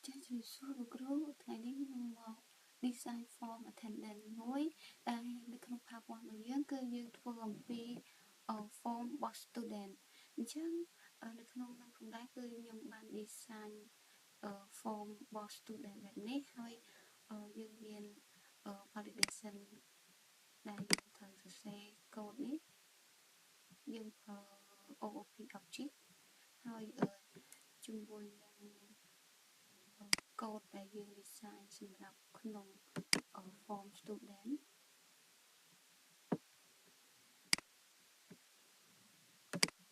ចាស់ជួយសួរលោកគ្រូថ្ងៃនេះខ្ញុំមក design form attendance មួយដែលនៅក្នុង PowerPoint របស់យើងគឺយើងធ្វើអំពី form របស់ student អញ្ចឹងនៅក្នុងនោះផងដែរគឺខ្ញុំបាន design form របស់ student បែបនេះហើយយើងមាន validation ដែលយើងត្រូវសរសេរ code នេះយើងប្រើ OOP object ហើយជាមួយនឹង code ដែលយើង design សម្រាប់ក្នុង form student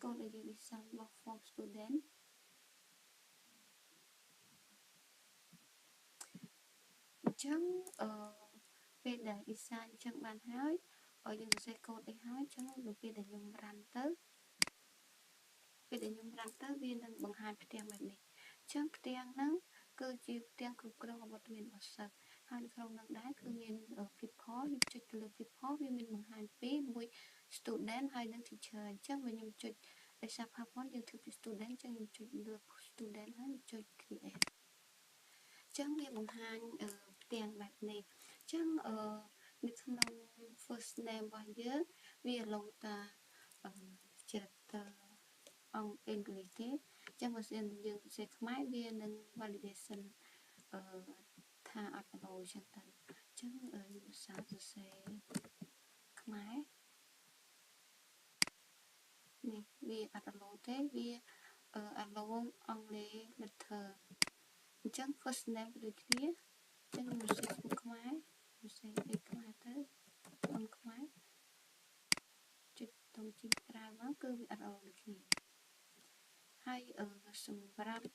កូដដែលយើង design របស់ form student អញ្ចឹងពេលដែល design អញ្ចឹងបានហើយយើងសរសេរ code នេះហើយអញ្ចឹងនៅពេលដែលខ្ញុំ run ទៅវានឹងបង្ហាញផ្ទាំងបែបនេះអញ្ចឹងផ្ទាំងហ្នឹងគឺជាផ្ទាំងគ្រប់គ្រងអវត្តមានរបស់សិស្សហើយនៅក្នុងនោះដែរគឺមាន people ខ្ញុំចុចទៅលើ people វាមានបង្ហាញពីមួយ student ហើយនិង teacher អញ្ចឹងបើខ្ញុំចុចដោយសារ PowerPoint យើងធ្វើពី student អញ្ចឹងខ្ញុំចុចលើ student ហើយខ្ញុំចុច create អញ្ចឹងវាបង្ហាញផ្ទាំងបែបនេះអញ្ចឹងនៅក្នុង first name របស់យើងវាឡូតាជាអង្គអង់គ្លេសទេអញ្ចឹងបើសិនយើងសរសេរខ្មែរវានឹង validation ថាអត់ឡូអញ្ចឹងទៅអញ្ចឹងយើងសរសេរខ្មែរនេះវាអត់ឡូទេវាអឡូអង់គ្លេស letter អញ្ចឹង first name ក៏ដូចគ្នាអញ្ចឹងខ្ញុំសរសេរខ្មែរសរសេរអីខ្មែរទៅអង្គខ្មែរចុចតង់ជីក្រៅមកគឺវាអត់ឡូដូចគ្នាហើយសម្រាប់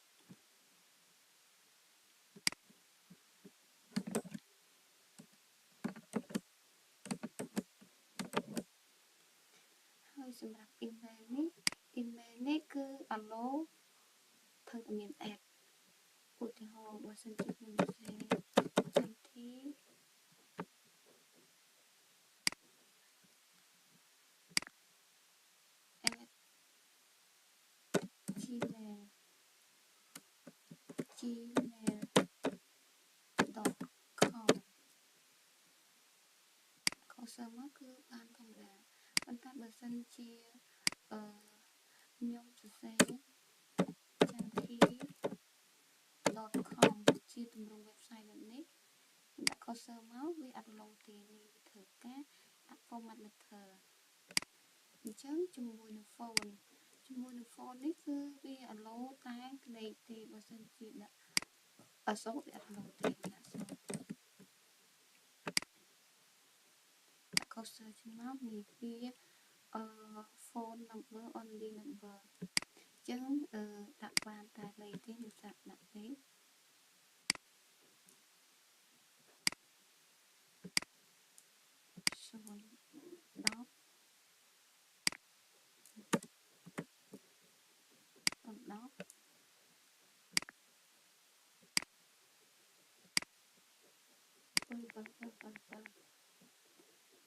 email នេះគឺអឡូត្រូវតែមាន add ឧទាហរណ៍បើសិនជាខ្ញុំសរសេរចន្ទធីgmail.com ខុសទៅមកគឺបានធម្មតាប៉ុន្តែបើសិនជាខ្ញុំសរសេរចន្ទធី .com ជាទម្រង់ website បែបនេះដាក់ cursor មកវាអត់ឡូទេនេះវាធ្វើការដាក់ format letter អញ្ចឹងជាមួយនឹង phone នេះគឺវាអឡូតែលេខទេបើសិនជាដាក់អក្សរវាអត់ឡូទេដាក់អក្សរដាក់ cursor ចេញមកនេះវា phone number only number អញ្ចឹងដាក់បានតែលេខទេខ្ញុំដាក់លេខ0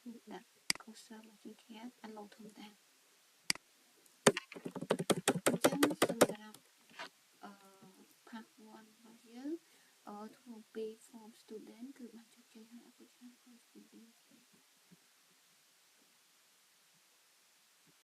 10 ដាក់ cursor មកជាងខាងអាឡូធម្មតា